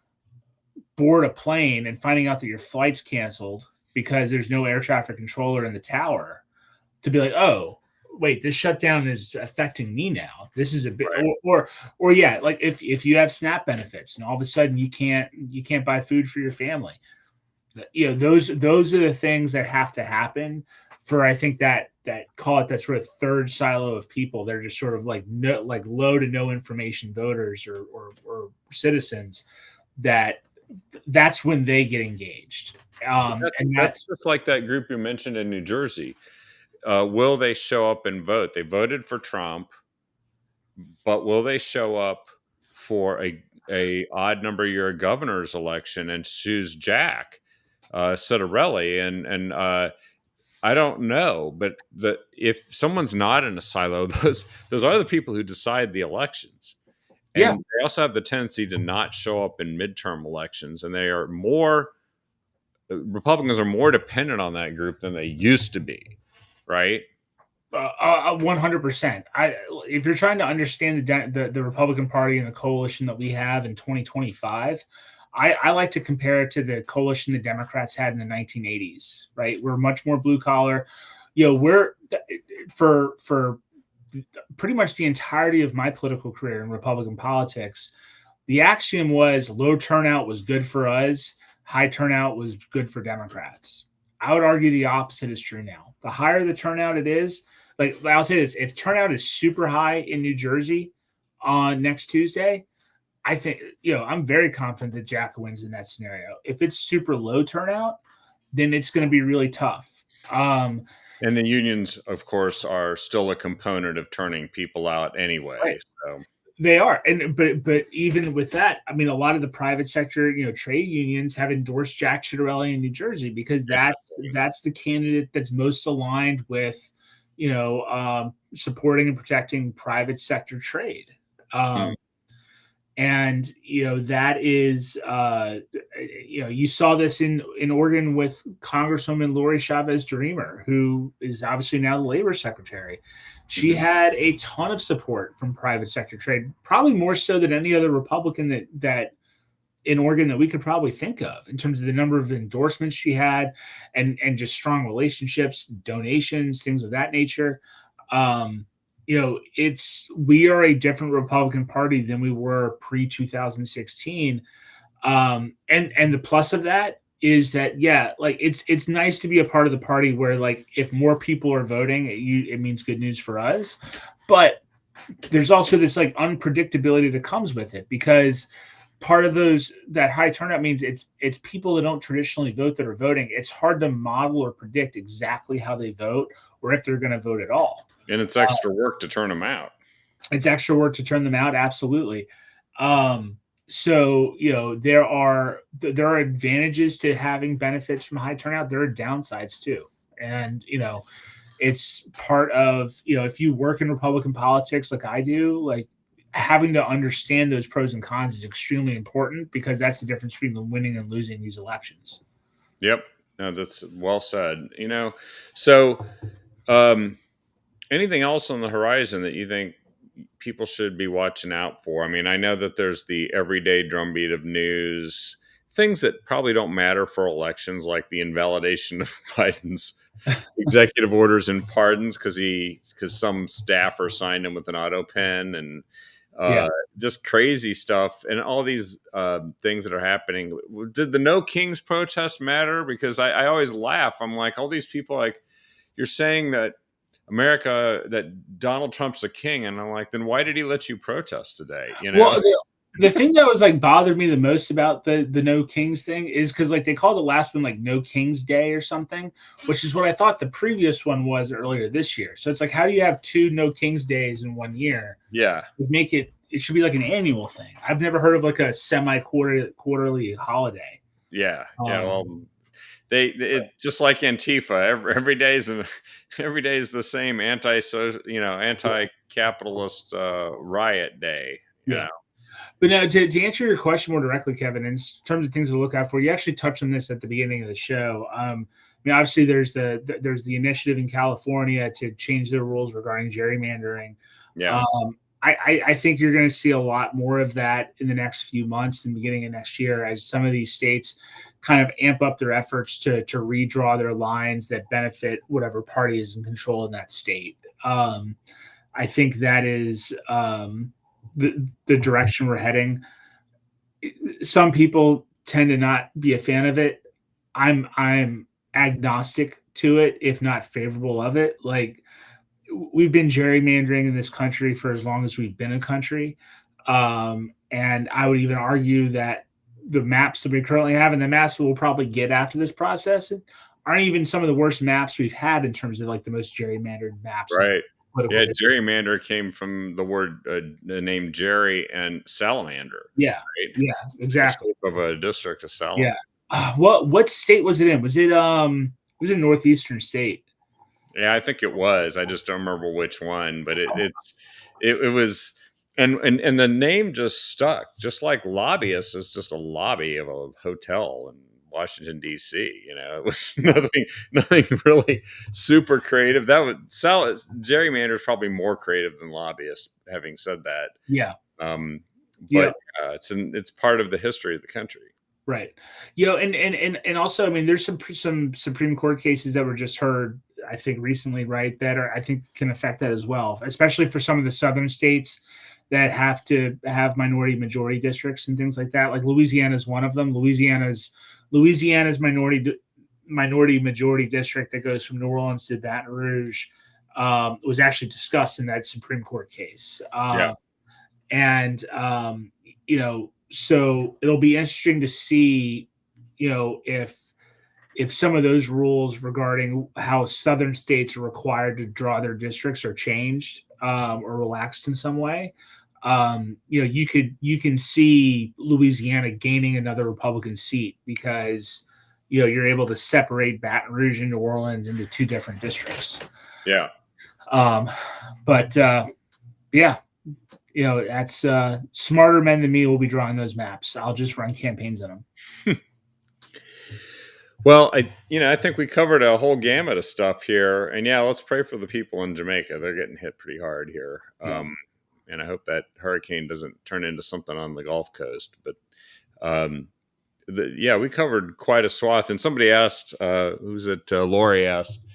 board a plane and finding out that your flight's canceled because there's no air traffic controller in the tower to be like, oh, wait, this shutdown is affecting me now. This is a bit, Right. or yeah, like if you have SNAP benefits and all of a sudden you can't buy food for your family, those are the things that have to happen for, I think, that call it that sort of third silo of people. They're just sort of like low to no information voters or citizens that's when they get engaged. That's just like that group you mentioned in New Jersey. Will they show up and vote? They voted for Trump, but will they show up for a odd number year governor's election and choose Jack Citarelli? And I don't know, but if someone's not in a silo, those are the people who decide the elections. And Yeah. they also have the tendency to not show up in midterm elections, and they are more Republicans are more dependent on that group than they used to be, right? 100%. If you're trying to understand the Republican Party and the coalition that we have in 2025, I like to compare it to the coalition the Democrats had in the 1980s. Right, we're much more blue collar. We're for pretty much the entirety of my political career in Republican politics. The axiom was low turnout was good for us, high turnout was good for Democrats. I would argue the opposite is true now. The higher the turnout it is, like I'll say this, if turnout is super high in New Jersey on next Tuesday, I think, I'm very confident that Jack wins in that scenario. If it's super low turnout, then it's going to be really tough. And the unions, of course, are still a component of turning people out anyway. Right. So They are, but even with that, I mean, a lot of the private sector, trade unions have endorsed Jack Ciattarelli in New Jersey because that's the candidate that's most aligned with, supporting and protecting private sector trade. And that is, you saw this in Oregon with Congresswoman Lori Chavez Dreamer, who is obviously now the labor secretary. She had a ton of support from private sector trade, probably more so than any other Republican that in Oregon that we could probably think of in terms of the number of endorsements she had and just strong relationships, donations, things of that nature. We are a different Republican Party than we were pre-2016. And the plus of that is that, like it's nice to be a part of the party where, like, if more people are voting, it means good news for us. But there's also this like unpredictability that comes with it, because part of that high turnout means it's people that don't traditionally vote that are voting. It's hard to model or predict exactly how they vote or if they're going to vote at all. And it's extra work to turn them out. It's extra work to turn them out. Absolutely. So, there are advantages to having benefits from high turnout. There are downsides too. And, it's part of, if you work in Republican politics like I do, like having to understand those pros and cons is extremely important, because that's the difference between winning and losing these elections. Yep. No, that's well said. So anything else on the horizon that you think people should be watching out for? I mean, I know that there's the everyday drumbeat of news, things that probably don't matter for elections, like the invalidation of Biden's executive orders and pardons because some staffer signed them with an auto pen, and just crazy stuff, and all these things that are happening. Did the No Kings protest matter? Because I always laugh. I'm like, all these people, like, you're saying that that Donald Trump's a king, and I'm like, then why did he let you protest today? Well, the thing that was like bothered me the most about the No Kings thing is because, like, they called the last one like No Kings Day or something, which is what I thought the previous one was earlier this year. So it's like, how do you have two No Kings Days in 1 year? Yeah, Make it should be like an annual thing. I've never heard of like a quarterly holiday. Yeah. Well, It just like Antifa. Every day is every day is the same anti-capitalist riot day. You Yeah. know. But now, to answer your question more directly, Kevin, in terms of things to look out for, you actually touched on this at the beginning of the show. I mean, obviously, there's the initiative in California to change their rules regarding gerrymandering. Yeah. I think you're going to see a lot more of that in the next few months and beginning of next year as some of these states kind of amp up their efforts to redraw their lines that benefit whatever party is in control in that state. I think that is the direction we're heading. Some people tend to not be a fan of it. I'm agnostic to it, if not favorable of it. Like, we've been gerrymandering in this country for as long as we've been a country. And I would even argue that the maps that we currently have and the maps we'll probably get after this process aren't even some of the worst maps we've had in terms of like the most gerrymandered maps in Right. political Yeah. history. Gerrymander came from the name Jerry and salamander. Yeah, Right. yeah, The exactly. shape of a district of Yeah. salamander. What state was it in? Was it northeastern state? Yeah, I think it was. I just don't remember which one, but it was, and the name just stuck. Just like lobbyist is just a lobby of a hotel in Washington D.C. It was nothing really super creative. That would sell it. Gerrymander is probably more creative than lobbyist. Having said that, Yeah. um, Yeah. but it's part of the history of the country. Right. And also, I mean, there's some Supreme Court cases that were just heard, I think, recently, right? That are, I think, can affect that as well, especially for some of the southern states that have to have minority majority districts and things like that. Like Louisiana is one of them. Louisiana's minority majority district that goes from New Orleans to Baton Rouge was actually discussed in that Supreme Court case. Yeah, And so it'll be interesting to see, if some of those rules regarding how southern states are required to draw their districts are changed or relaxed in some way. You can see Louisiana gaining another Republican seat because you're able to separate Baton Rouge and New Orleans into two different districts. yeah. But yeah, that's smarter men than me will be drawing those maps. I'll just run campaigns in them. Well, I think we covered a whole gamut of stuff here, and yeah, let's pray for the people in Jamaica. They're getting hit pretty hard here, Yeah. and I hope that hurricane doesn't turn into something on the Gulf Coast. But um, we covered quite a swath. And somebody asked, who's it? Lori asked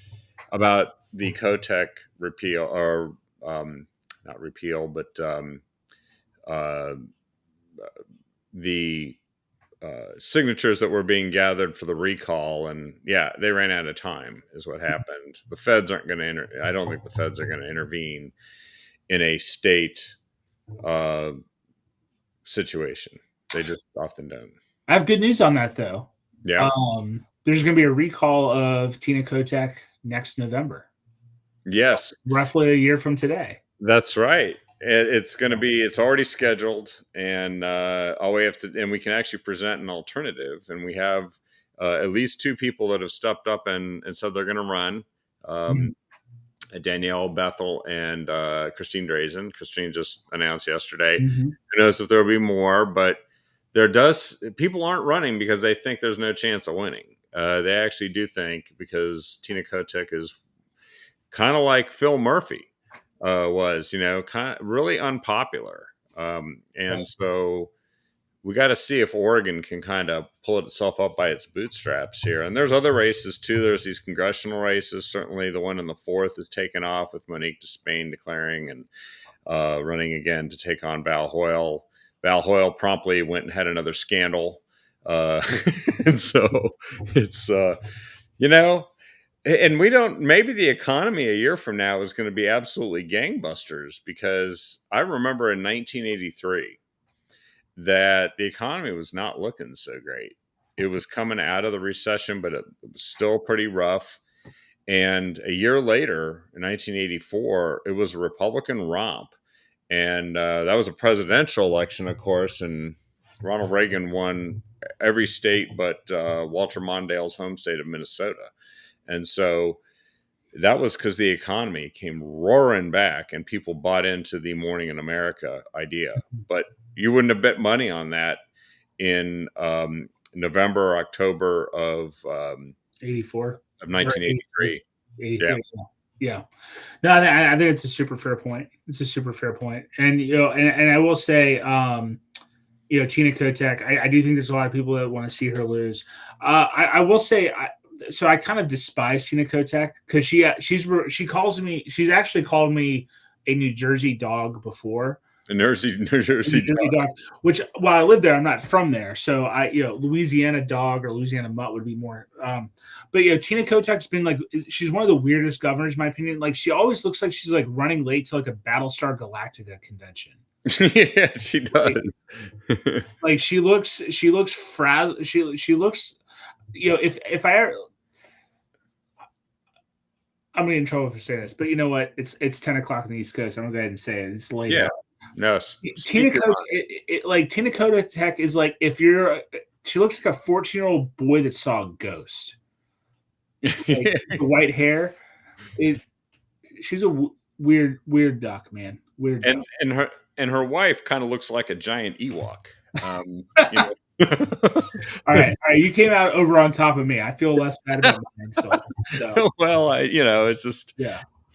about the Kotek repeal, or not repeal, but uh, the signatures that were being gathered for the recall, and yeah, they ran out of time is what happened. The feds aren't going to I don't think the feds are going to intervene in a state situation. They just often don't. I have good news on that though. Yeah. There's going to be a recall of Tina Kotek next November, Yes, roughly a year from today. that's right. It's going to be. It's already scheduled, and all we have to, and we can actually present an alternative. And we have at least two people that have stepped up and said they're going to run. Danielle Bethel and Christine Drazen. Christine just announced yesterday. Mm-hmm. Who knows if there will be more? But people aren't running because they think there's no chance of winning. They actually do think, because Tina Kotek is kind of like Phil Murphy was, kind of really unpopular. And Right. so we got to see if Oregon can kind of pull itself up by its bootstraps here. And there's other races too. There's these congressional races. Certainly the one in the 4th is taken off with Monique Despain declaring and running again to take on Val Hoyle. Val Hoyle promptly went and had another scandal. And so it's, and we don't, maybe the economy a year from now is going to be absolutely gangbusters, because I remember in 1983 that the economy was not looking so great. It was coming out of the recession, but it was still pretty rough. And a year later, in 1984, it was a Republican romp. And that was a presidential election, of course, and Ronald Reagan won every state but Walter Mondale's home state of Minnesota. And so that was because the economy came roaring back and people bought into the Morning in America idea. But you wouldn't have bet money on that in November or October of 84 of 1983. 83. Yeah. No, I think it's a super fair point. It's a super fair point. And, and I will say, Tina Kotek, I do think there's a lot of people that want to see her lose. I will say, so I kind of despise Tina Kotek because she's actually called me a New Jersey dog before. A New Jersey dog. Which, while I live there, I'm not from there, so Louisiana dog or Louisiana mutt would be more. But Tina Kotek's been like, she's one of the weirdest governors, in my opinion. Like, she always looks like she's like running late to like a Battlestar Galactica convention. Yeah, she does. Like she looks frazzled. She looks, if I ever, I'm gonna get in trouble for saying this, but you know what? It's 10 o'clock on the East Coast. I'm gonna go ahead and say it. It's late. Yeah. No, Tina Kotek is like, she looks like a 14-year-old boy that saw a ghost. Like, the white hair. She's a weird duck, man. Weird. And her wife kind of looks like a giant Ewok. All right. You came out over on top of me. I feel less bad about my insult. So. Well, it's just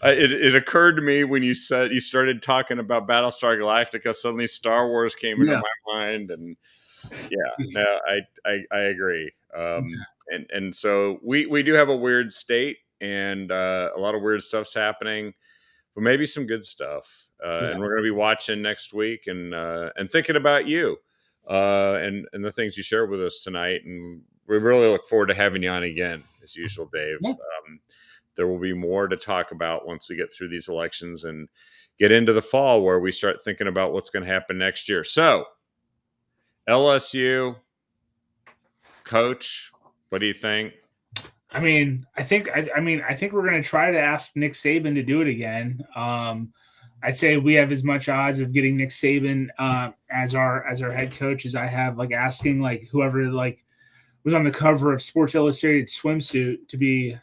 It occurred to me when you started talking about Battlestar Galactica. Suddenly, Star Wars came into my mind, and I agree. And so we do have a weird state, and a lot of weird stuff's happening, but maybe some good stuff. And we're going to be watching next week, and thinking about you, and the things you shared with us tonight. And we really look forward to having you on again, as usual, Dave. Yeah. There will be more to talk about once we get through these elections and get into the fall, where we start thinking about what's going to happen next year. So, LSU coach, what do you think? I think we're going to try to ask Nick Saban to do it again. I'd say we have as much odds of getting Nick Saban as our head coach as I have like asking like whoever like was on the cover of Sports Illustrated swimsuit to be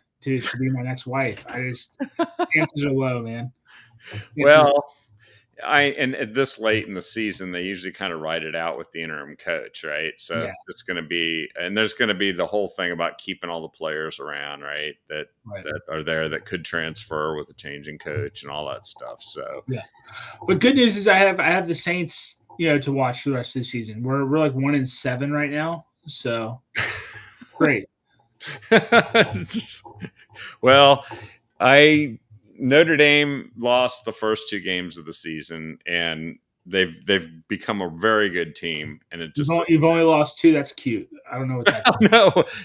my next wife. Chances are low, man. And at this late in the season, they usually kind of ride it out with the interim coach, right? So it's going to be, and there's going to be the whole thing about keeping all the players around, right? That are there that could transfer with a changing coach and all that stuff. So but good news is I have the Saints, to watch for the rest of the season. We're like 1-7 right now, so great. Well, Notre Dame lost the first 2 games of the season, and they've become a very good team. And it just you've only lost 2. That's cute. I don't know what that's.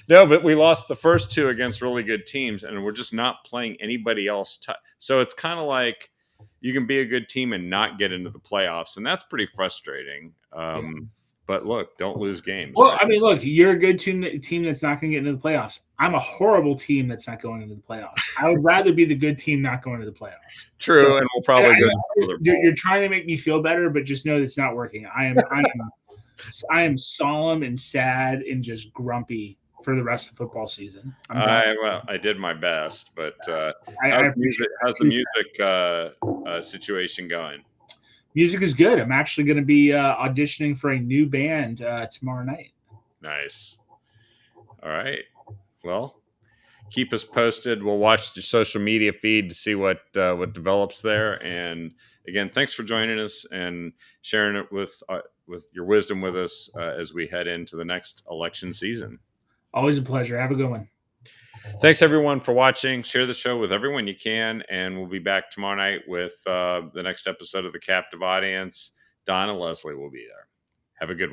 No, but we lost the first 2 against really good teams, and we're just not playing anybody else. So it's kind of like you can be a good team and not get into the playoffs, and that's pretty frustrating. But look, don't lose games. Well, right? Look, you're a good team that's not going to get into the playoffs. I'm a horrible team that's not going into the playoffs. I would rather be the good team not going to the playoffs. True, and we'll probably you're trying to make me feel better, but just know it's not working. I am solemn and sad and just grumpy for the rest of the football season. I did my best, but how's the music situation going? Music is good. I'm actually going to be auditioning for a new band tomorrow night. Nice. All right. Well, keep us posted. We'll watch the social media feed to see what develops there. And again, thanks for joining us and sharing it with your wisdom with us as we head into the next election season. Always a pleasure. Have a good one. Thanks, everyone, for watching. Share the show with everyone you can, and we'll be back tomorrow night with the next episode of The Captive Audience. Don and Leslie will be there. Have a good one.